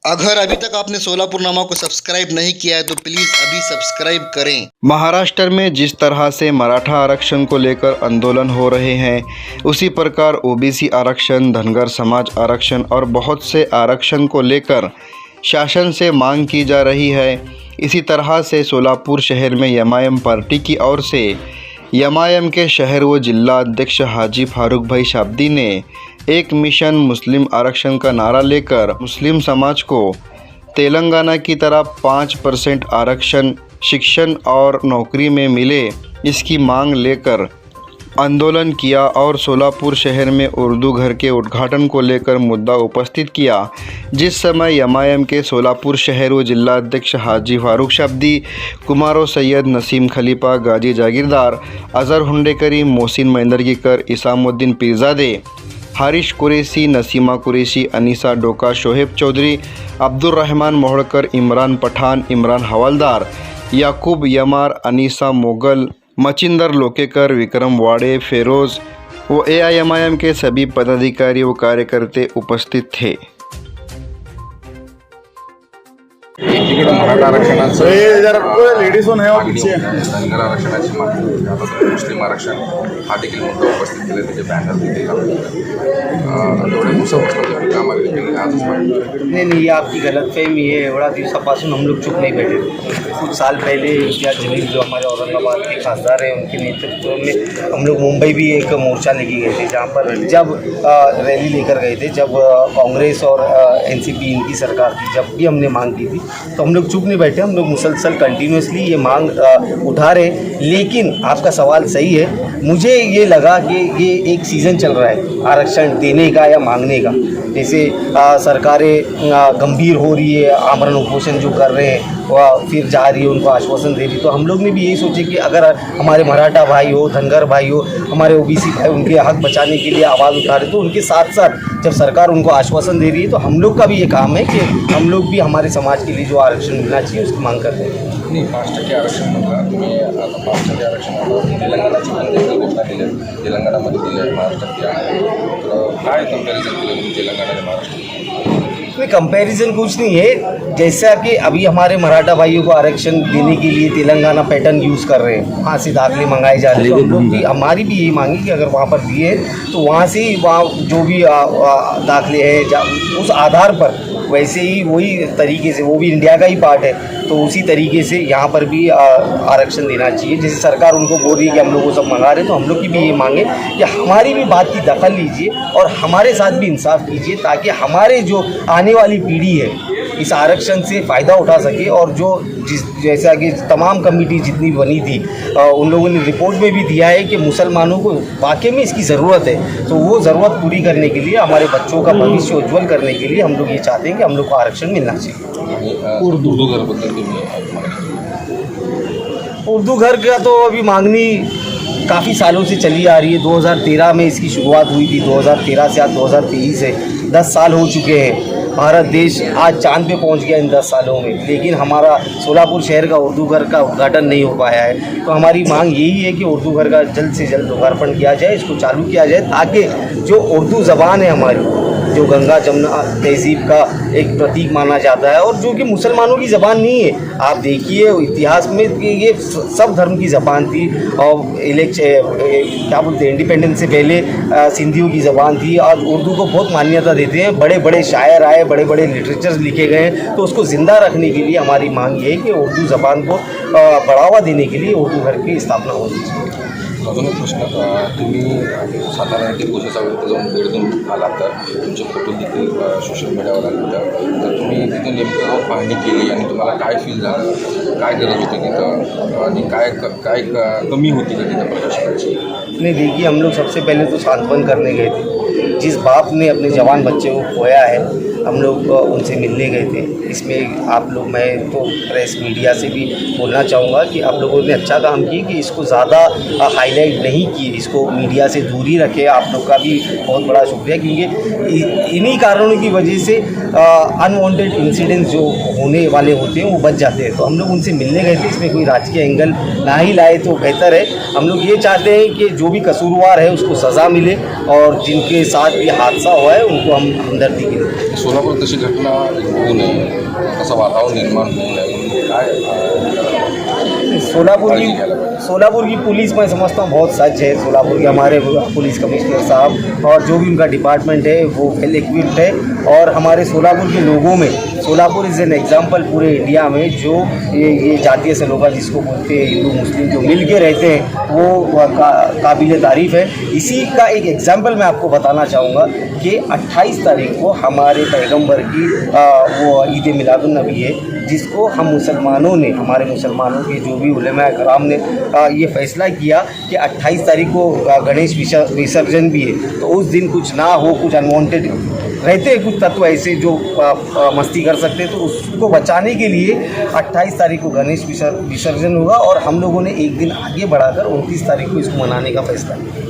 अगर अभी तक आपने सोलापुर नामा को सब्सक्राइब नहीं किया है तो प्लीज़ अभी सब्सक्राइब करें। महाराष्ट्र में जिस तरह से मराठा आरक्षण को लेकर आंदोलन हो रहे हैं, उसी प्रकार ओबीसी आरक्षण, धनगर समाज आरक्षण और बहुत से आरक्षण को लेकर शासन से मांग की जा रही है। इसी तरह से सोलापुर शहर में एमआईएम पार्टी की ओर से एमआईएम के शहर व जिला अध्यक्ष हाजी फारूक भाई शाब्दी ने एक मिशन मुस्लिम आरक्षण का नारा लेकर मुस्लिम समाज को तेलंगाना की तरह 5% आरक्षण शिक्षण और नौकरी में मिले, इसकी मांग लेकर आंदोलन किया और सोलापुर शहर में उर्दू घर के उद्घाटन को लेकर मुद्दा उपस्थित किया। जिस समय एमआईएम के सोलापुर शहर व जिला अध्यक्ष हाजी फारूक शाब्दी, कुमारो सैयद, नसीम खलीफा, गाजी जागीरदार, अजहर हुंडेकरी, मोहसिन मैंदरगीकर, इसामुद्दीन पीरजादे, हारिश कुरैशी, नसीमा कुरैशी, अनीसा डोका, शोहेब चौधरी, अब्दुल रहमान मोहड़कर, इमरान पठान, इमरान हवालदार, याकूब यमार, अनीसा मोगल, मचिंदर लोकेकर, विक्रम वाड़े, फेरोज़ व एआईएमआईएम के सभी पदाधिकारी व कार्यकर्ते उपस्थित थे। एकीकडे मराठा आरक्षणाचं धनगर आरक्षणाची मागणी, आता मुस्लिम आरक्षण हा देखील मुद्दा उपस्थित केला, त्याचे बॅनर देखील थोडे मुसलमान कामागे आजच मागणी। नहीं, ये आपकी गलतफहमी है। बड़ा दिवसापासून हम लोग चुप नहीं बैठे थे। कुछ साल पहले इम्तियाज़ जलील जो हमारे औरंगाबाद के खासदार हैं, उनके नेतृत्व में हम लोग मुंबई भी एक मोर्चा लेके गए थे, जहाँ पर जब रैली लेकर गए थे, जब कांग्रेस और एनसीपी इनकी सरकार थी, जब भी हमने मांग की थी तो हम लोग चुप नहीं बैठे। हम लोग मुसलसल कंटिन्यूसली ये मांग उठा रहे। लेकिन आपका सवाल सही है, मुझे ये लगा कि ये एक सीज़न चल रहा है आरक्षण देने का या मांगने का। जैसे सरकारें गंभीर हो रही है, आमरण उपोषण जो कर रहे हैं वह फिर जा रही है, उनको आश्वासन दे रही, तो हम लोग ने भी यही सोचे कि अगर हमारे मराठा भाई हो, धनगर भाई हो, हमारे ओबीसी भाई उनके हक बचाने के लिए आवाज़ उठा रहे, तो उनके साथ साथ जब सरकार उनको आश्वासन दे रही है तो हम लोग का भी ये काम है कि हम लोग भी हमारे समाज के लिए जो आरक्षण मिलना चाहिए उसकी मांग करते हैं। नाही, 5% आरक्षण म्हणलं तुम्ही, आता 5% आरक्षण तेलंगणाची पण देखील घोषणा केली, तेलंगणामध्ये दिलं आहे, महाराष्ट्रात दिलं आहे, तर काय कंपॅरिझन केलं तुम्ही तेलंगणा आणि महाराष्ट्र? कोई कंपैरिजन कुछ नहीं है। जैसा कि अभी हमारे मराठा भाइयों को आरक्षण देने के लिए तेलंगाना पैटर्न यूज़ कर रहे हैं, वहाँ से दाखिले मंगाए जा रहे हैं, तो हम लोग भी, हमारी भी यही मांगी कि अगर वहाँ पर दिए तो वहाँ से ही वहाँ जो भी दाखिले हैं उस आधार पर वैसे ही वही तरीके से, वो भी इंडिया का ही पार्ट है, तो उसी तरीके से यहाँ पर भी आरक्षण देना चाहिए। जैसे सरकार उनको बोल रही है कि हम लोग वो सब मंगा रहे हैं, तो हम लोग की भी ये मांगे कि हमारी भी बात की दखल लीजिए और हमारे साथ भी इंसाफ कीजिए, ताकि हमारे जो आने वाली पीढ़ी है इस आरक्षण से फ़ायदा उठा सके। और जो जैसा कि तमाम कमेटी जितनी बनी थी, उन लोगों ने रिपोर्ट में भी दिया है कि मुसलमानों को वाकई में इसकी ज़रूरत है, तो वो ज़रूरत पूरी करने के लिए, हमारे बच्चों का भविष्य उज्ज्वल करने के लिए हम लोग ये चाहते हैं कि हम लोग को आरक्षण मिलना चाहिए। उर्दू घर का तो अभी मांगनी काफ़ी सालों से चली आ रही है। 2013 में इसकी शुरुआत हुई थी, 2013 से आज 2023 है, 10 साल हो चुके हैं। भारत देश आज चांद पे पहुंच गया इन 10 सालों में, लेकिन हमारा सोलापुर शहर का उर्दू घर का उद्घाटन नहीं हो पाया है। तो हमारी मांग यही है कि उर्दू घर का जल्द से जल्द लोकार्पण किया जाए, इसको चालू किया जाए, ताकि जो उर्दू ज़बान है हमारी, जो गंगा जमुना तहजीब का एक प्रतीक माना जाता है और जो कि मुसलमानों की ज़बान नहीं है। आप देखिए इतिहास में कि ये सब धर्म की ज़बान थी, और क्या बोलते हैं, इंडिपेंडेंस से पहले सिंधियों की ज़बान थी। आज उर्दू को बहुत मान्यता देते हैं, बड़े बड़े शायर आए, बड़े बड़े लिटरेचर्स लिखे गए हैं, तो उसको ज़िंदा रखने के लिए हमारी मांग ये है कि उर्दू ज़बान को बढ़ावा देने के लिए उर्दू घर की स्थापना होनी चाहिए। अजून एक प्रश्न, तुम्ही सातारा येथील गोसेचा वृत्त जाऊन भेट देऊन आलात, तर तुमचे फोटो देखील सोशल मीडियावर आले होते, तर तुम्ही तिथे नेमकं पाहणी केली आणि तुम्हाला काय फील झालं, काय गरज होती तिथं आणि काय कमी होती का तिथं प्रशासनाची? नहीं, देखिए हम लोग सबसे पहले तो सांत्वन करने गए थे। जिस बाप ने अपने जवान बच्चे को खोया है, हम लोग उनसे मिलने गए थे। इसमें आप लोग, मैं तो प्रेस मीडिया से भी बोलना चाहूँगा कि आप लोगों ने अच्छा काम किया कि इसको ज़्यादा हाईलाइट नहीं किए, इसको मीडिया से दूरी रखे। आप लोग का भी बहुत बड़ा शुक्रिया, क्योंकि इन्हीं कारणों की वजह से अनवांटेड इंसिडेंट्स जो होने वाले होते हैं वो बच जाते हैं। तो हम लोग उनसे मिलने गए थे, इसमें कोई राजकीय एंगल ना ही लाए तो बेहतर है। हम लोग ये चाहते हैं कि जो भी कसूरवार है उसको सज़ा मिले और जिनके साथ ये हादसा हुआ है उनको हम हमदर्दी करें। सोलापूर तशी घटना होऊ नये, तसं वातावरण निर्माण होऊ नये म्हणून काय सोलापुर की पुलिस मैं समझता हूँ बहुत सच है। सोलापुर के हमारे पुलिस कमिश्नर साहब और जो भी उनका डिपार्टमेंट है वो वेल इक्विप्ड है। और हमारे सोलापुर के लोगों में सोलापुर इज़ एन एग्जाम्पल पूरे इंडिया में, जो ये जातीय सलोखा जिसको बोलते हैं, हिंदू मुस्लिम जो मिल के रहते हैं, वो काबिल तारीफ़ है। इसी का एक एग्जाम्पल मैं आपको बताना चाहूँगा कि 28 तारीख को हमारे पैगंबर की वो ईद मिलादुन नबी है, जिसको हम मुसलमानों ने, हमारे मुसलमानों के जो भी उलेमा कराम ने ये फैसला किया कि 28 तारीख को गणेश विसर्जन भी है, तो उस दिन कुछ ना हो, कुछ अनवांटेड रहते हैं कुछ तत्व ऐसे जो मस्ती कर सकते हैं, तो उसको बचाने के लिए 28 तारीख को गणेश विसर्जन होगा और हम लोगों ने एक दिन आगे बढ़ाकर 29 तारीख को इसको मनाने का फैसला किया।